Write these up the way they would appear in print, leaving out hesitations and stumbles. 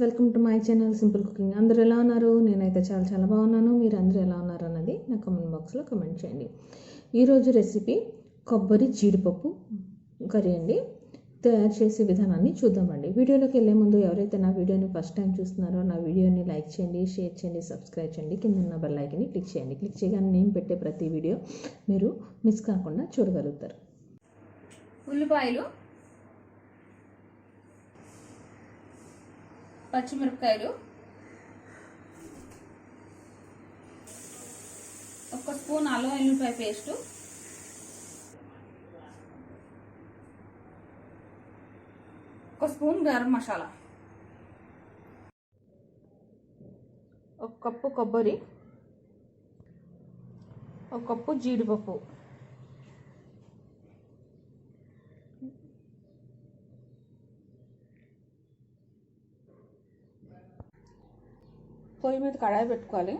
Welcome to my channel simple cooking. అందరూ ఎలా ఉన్నారు? నేనైతే చాలా బాగున్నాను. మీరు అందరూ ఎలా ఉన్నారు అన్నది నా కామెంట్ బాక్స్లో కామెంట్ చేయండి. ఈరోజు రెసిపీ కొబ్బరి జీడిపప్పు కర్రీ అండి. తయారు చేసే విధానాన్ని చూద్దామండి. వీడియోలోకి వెళ్ళే ముందు ఎవరైతే నా వీడియోని ఫస్ట్ టైం చూస్తున్నారో నా వీడియోని లైక్ చేయండి, షేర్ చేయండి, సబ్స్క్రైబ్ చేయండి. కింద ఉన్న బెల్ ఐకాన్ని క్లిక్ చేయండి. క్లిక్ చేయగానే నేను పెట్టే ప్రతి వీడియో మీరు మిస్ కాకుండా చూడగలుగుతారు. ఉల్లిపాయలు, పచ్చిమిరపకాయలు, ఒక స్పూన్ అల్లం వెల్లుల్లిపాయ పేస్టు, ఒక స్పూన్ గరం మసాలా, ఒక కప్పు కొబ్బరి, ఒక కప్పు జీడిపప్పు, పొయ్యి మీద కడాయి పెట్టుకోవాలి.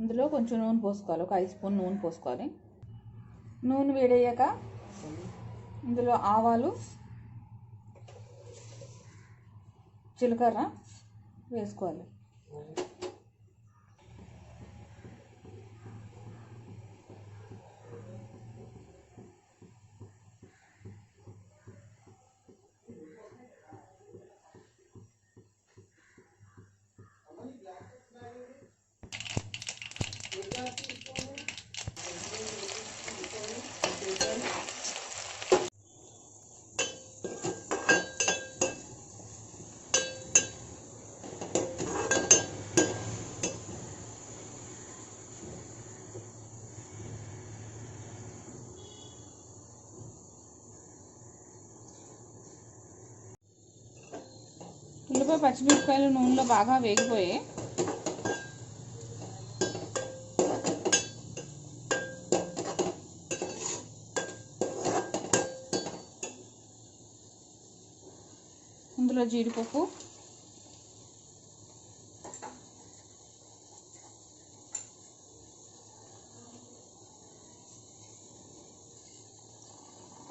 ఇందులో కొంచెం నూనె పోసుకోవాలి. ఒక 5 స్పూన్ నూనె పోసుకోవాలి. నూనె వేడయ్యాక ఇందులో ఆవాలు, జీలకర్ర వేసుకోవాలి. ఉల్లిపాయ పచ్చిమిరపకాయలు నూనెలో బాగా వేగిపోయాయి. ఇందులో జీడిపప్పు,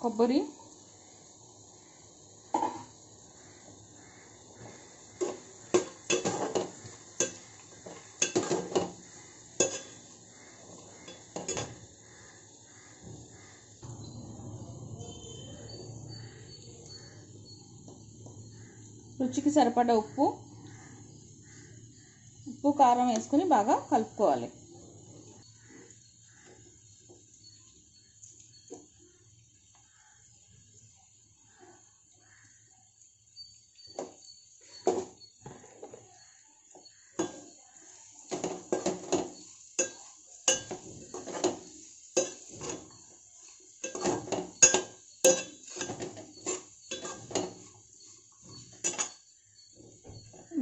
కొబ్బరి, రుచికి సరిపడా ఉప్పు కారం వేసుకొని బాగా కలుపుకోవాలి.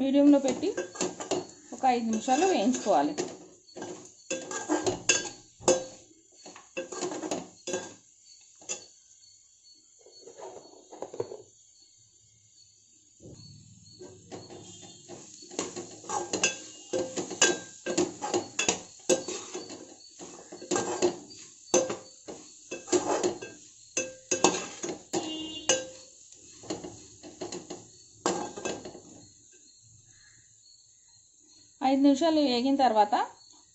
మీడియంలో పెట్టి ఒక 5 నిమిషాలు వేయించుకోవాలి. ఐదు నిమిషాలు వేగిన తర్వాత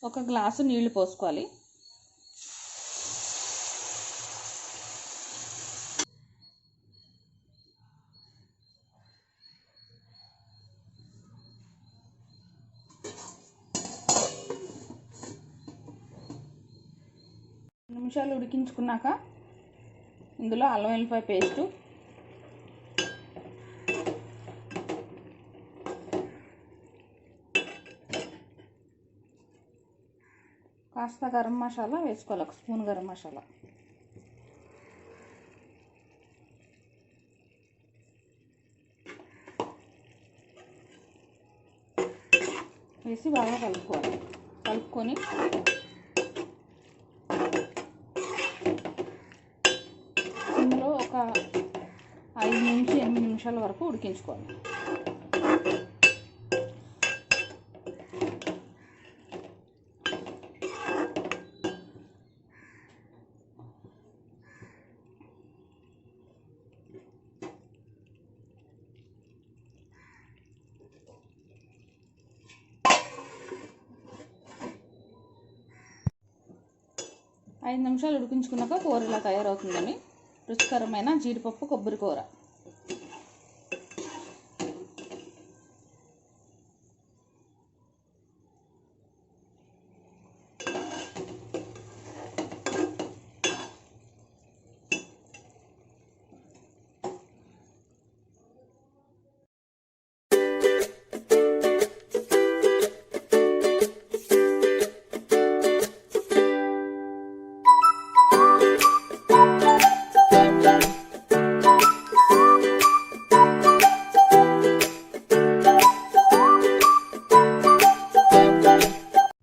ఒక గ్లాసు నీళ్లు పోసుకోవాలి. నిమిషాలు ఉడికించుకున్నాక ఇందులో అల్లం వెల్లుల్లిపాయ పేస్టు, కాస్త గరం మసాలా వేసుకోవాలి. ఒక స్పూన్ గరం మసాలా వేసి బాగా కలుపుకొని ఇందులో ఒక 5 నుంచి 8 నిమిషాల వరకు ఉడికించుకోవాలి. 5 నిమిషాలు ఉడికించుకున్నాక కూర ఇలా తయారవుతుందని రుచికరమైన జీడిపప్పు కొబ్బరి కూర.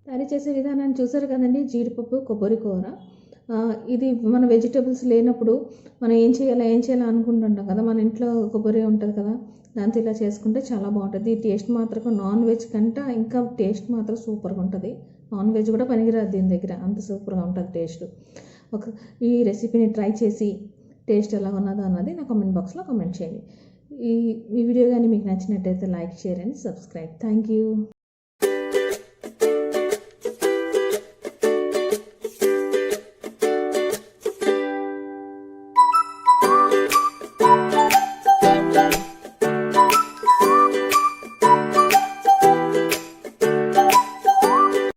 తయారు చేసే విధానాన్ని చూసారు కదండి, జీడిపప్పు కొబ్బరి కూర. ఇది మన వెజిటేబుల్స్ లేనప్పుడు మనం ఏం చేయాలి అనుకుంటుంటాం కదా. మన ఇంట్లో కొబ్బరి ఉంటుంది కదా, దాంతో ఇలా చేసుకుంటే చాలా బాగుంటుంది. ఈ టేస్ట్ మాత్రం నాన్ వెజ్ కంటే ఇంకా టేస్ట్ మాత్రం సూపర్గా ఉంటుంది. నాన్ వెజ్ కూడా పనికిరాదు దీని దగ్గర, అంత సూపర్గా ఉంటుంది టేస్ట్. ఈ రెసిపీని ట్రై చేసి టేస్ట్ ఎలా ఉన్నదో అన్నది నా కామెంట్ బాక్స్లో కామెంట్ చేయండి. ఈ వీడియో కానీ మీకు నచ్చినట్టయితే like, share and subscribe. Thank you.